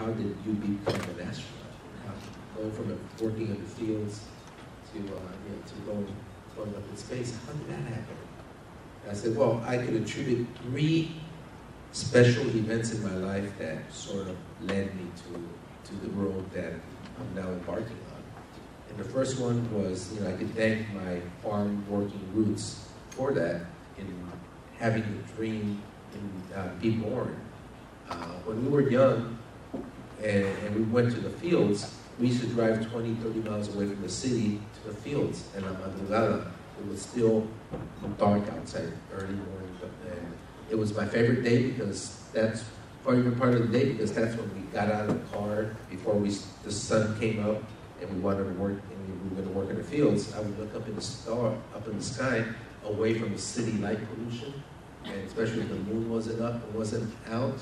how did you become an astronaut? Going from working in the fields to, to going up in space, how did that happen? I said, well, I could attribute 3 special events in my life that sort of led me to the road that I'm now embarking on. And the first one was, I could thank my farm working roots for that in having the dream and be born. When we were young and we went to the fields, we used to drive 20, 30 miles away from the city to the fields. And la madrugada, it was still dark outside, early morning. And it was my favorite day because that's favorite part of the day because that's when we got out of the car before the sun came up and we wanted to work and we were going to work in the fields. I would look up in the sky, away from the city light pollution, and especially if the moon wasn't up, it wasn't out.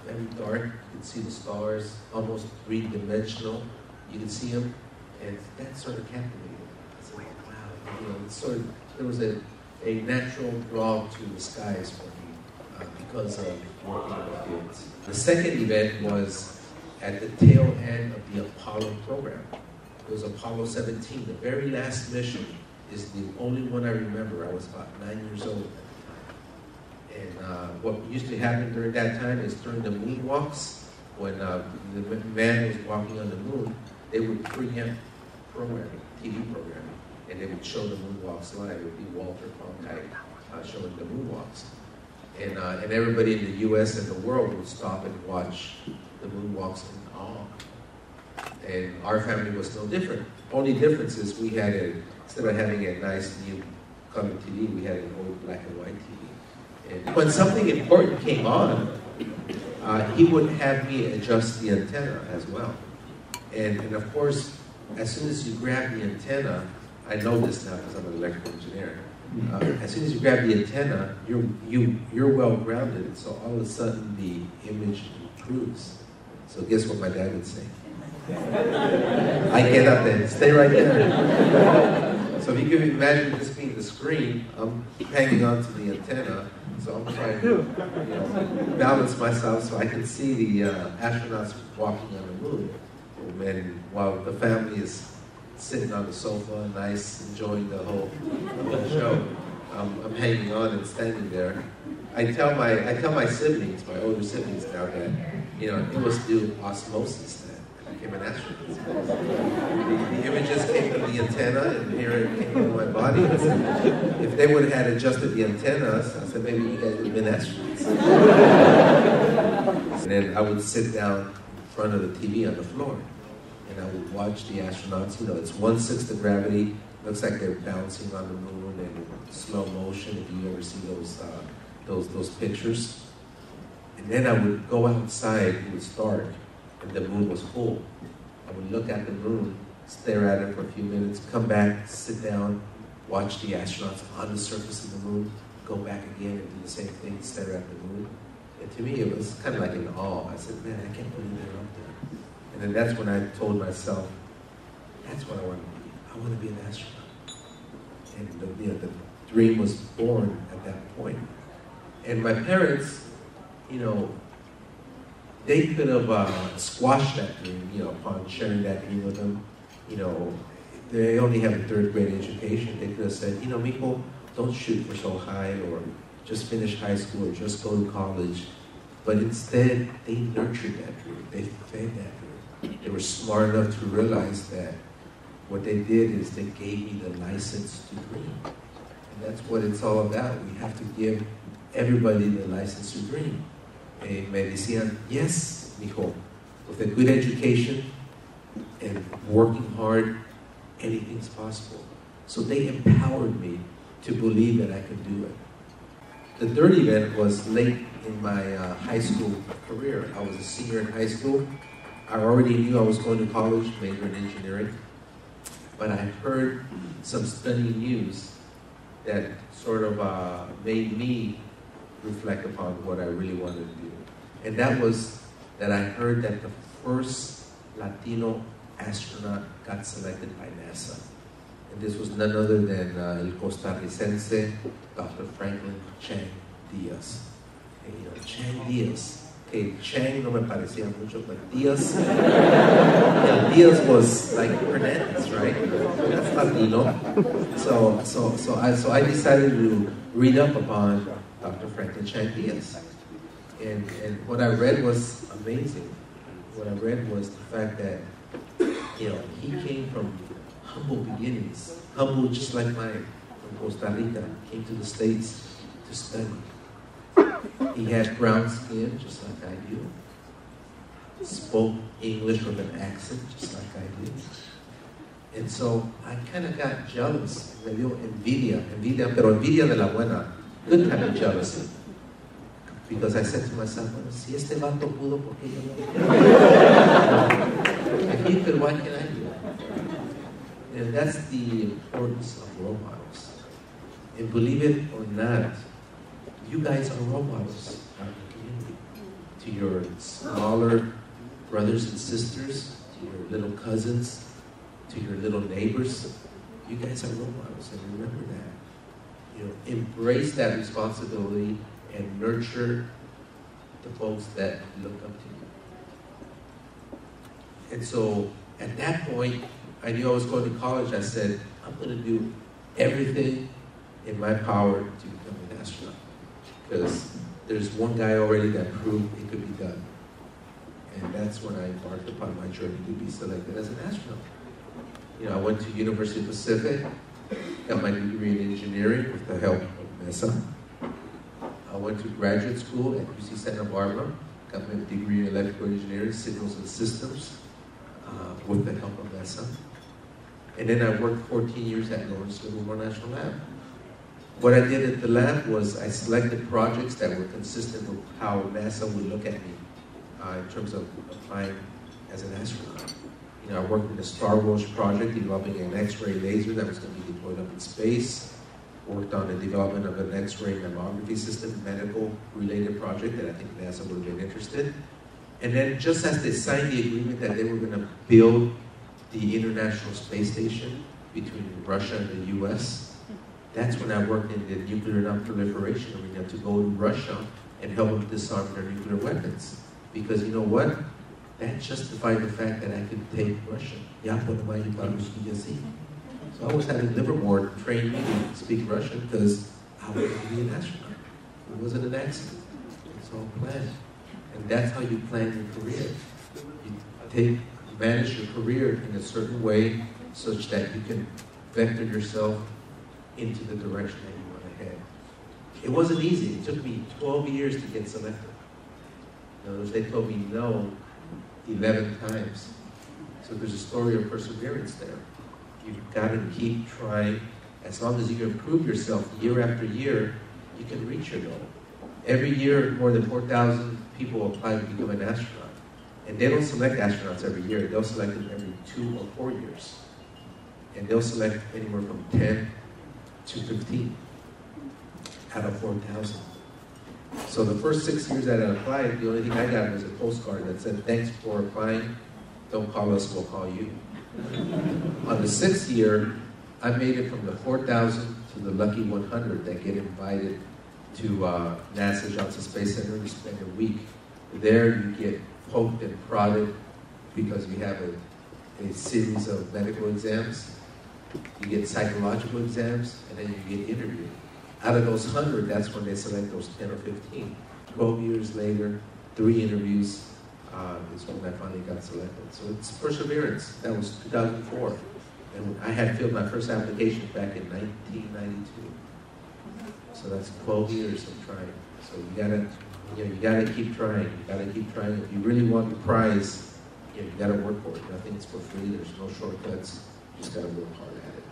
Very dark. You could see the stars, almost 3-dimensional. You could see them, and that sort of captivated me. I said, wow, it's sort of, there was a natural draw to the skies for me because of working in the fields. The second event was at the tail end of the Apollo program. It was Apollo 17. The very last mission is the only one I remember. I was about 9 years old. And what used to happen during that time is during the moonwalks, when the man was walking on the moon, they would preempt programming, TV programming, and they would show the moonwalks live. It would be Walter Cronkite showing the moonwalks. And everybody in the U.S. and the world would stop and watch the moonwalks in awe. And our family was no different. Only difference is we had instead of having a nice new color TV, we had an old black and white TV. And when something important came on, he would have me adjust the antenna as well. And of course, as soon as you grab the antenna, I know this now because I'm an electrical engineer. As soon as you grab the antenna, you're well grounded, so all of a sudden the image improves. So guess what my dad would say? I get up there, stay right there. So if you can imagine this being the screen, I'm hanging onto the antenna, so I'm trying to balance myself so I can see the astronauts walking on the moon. And while the family is sitting on the sofa, nice, enjoying the whole show, I'm hanging on and standing there. I tell my siblings, my older siblings now that, it was through osmosis that I became an astronaut. The images came from the antenna, and here it came from my body. I said, if they would have had adjusted the antennas, I said, maybe you guys would have been astronauts. And then I would sit down in front of the TV on the floor, and I would watch the astronauts. It's 1/6 the gravity. Looks like they're bouncing on the moon in slow motion. If you ever see those pictures. And then I would go outside. It was dark, and the moon was full. I would look at the moon, stare at it for a few minutes, come back, sit down, watch the astronauts on the surface of the moon, go back again and do the same thing, stare at the moon. And to me, it was kind of like an awe. I said, man, I can't believe they're up there. And then that's when I told myself, that's what I want to be. I want to be an astronaut. And the dream was born at that point. And my parents, they could have squashed that dream, upon sharing that dream with them. They only have a 3rd grade education. They could have said, Mijo, don't shoot for so high, or just finish high school, or just go to college. But instead, they nurtured that dream. They fed that dream. They were smart enough to realize that what they did is they gave me the license to dream. And that's what it's all about. We have to give everybody the license to dream. And me decían, yes, mijo, with a good education and working hard, anything's possible. So they empowered me to believe that I could do it. The 3rd event was late in my high school career. I was a senior in high school. I already knew I was going to college, major in engineering. But I heard some stunning news that sort of made me reflect upon what I really wanted to do. And that was that I heard that the first Latino astronaut got selected by NASA. And this was none other than el costarricense, Dr. Franklin Chang Diaz. And, Chang Diaz Okay, Chang no me parecía mucho, but Diaz, yeah, Diaz was like Hernandez, right? That's Latino. So I decided to read up upon Dr. Franklin Chang Diaz. And what I read was amazing. What I read was the fact that, you know, he came from humble beginnings, humble just like mine, from Costa Rica, came to the States to study. He had brown skin, just like I do. Spoke English with an accent, just like I do. And so I kind of got jealous. Me dio envidia, pero envidia de la buena, good kind of jealousy. Because I said to myself, bueno, si este vato pudo, ¿por qué yo no? If he could, why can't I do it? And that's the importance of role models. And believe it or not, you guys are role models in the community. To your smaller brothers and sisters, to your little cousins, to your little neighbors, you guys are role models, and remember that. You know, embrace that responsibility and nurture the folks that look up to you. And so, at that point, I knew I was going to college. I said, I'm going to do everything in my power to become an astronaut. Because there's one guy already that proved it could be done. And that's when I embarked upon my journey to be selected as an astronaut. You know, I went to University of Pacific, got my degree in engineering with the help of MESA. I went to graduate school at UC Santa Barbara, got my degree in electrical engineering, signals and systems, with the help of MESA. And then I worked 14 years at Lawrence Livermore National Lab. What I did at the lab was I selected projects that were consistent with how NASA would look at me in terms of applying as an astronaut. You know, I worked in the Star Wars project, developing an X-ray laser that was going to be deployed up in space. Worked on the development of an X-ray mammography system, medical-related project that I think NASA would have been interested. And then just as they signed the agreement that they were going to build the International Space Station between Russia and the US, that's when I worked in the nuclear non-proliferation arena to go to Russia and help them disarm their nuclear weapons. Because you know what? That justified the fact that I could take Russian. So I was having Livermore train me to speak Russian because I wanted to be an astronaut. It wasn't an accident. It's all planned. And that's how you plan your career. You manage your career in a certain way such that you can vector yourself into the direction that you want to head. It wasn't easy. It took me 12 years to get selected. In other words, they told me no 11 times. So there's a story of perseverance there. You've got to keep trying. As long as you can prove yourself year after year, you can reach your goal. Every year, more than 4,000 people apply to become an astronaut. And they don't select astronauts every year. They'll select them every 2 or 4 years. And they'll select anywhere from 10 to 15 out of 4,000. So the first 6 years that I applied, the only thing I got was a postcard that said, thanks for applying. Don't call us, we'll call you. On the 6th year, I made it from the 4,000 to the lucky 100 that get invited to NASA Johnson Space Center to spend a week. There you get poked and prodded because you have a series of medical exams. You get psychological exams, and then you get interviewed. Out of those 100, that's when they select those 10 or 15. 12 years later, 3 interviews is when I finally got selected. So it's perseverance. That was 2004. And I had filled my first application back in 1992. So that's 12 years of trying. So you gotta keep trying. You gotta keep trying. If you really want the prize, you gotta work for it. Nothing is for free. There's no shortcuts. You just gotta work hard at it.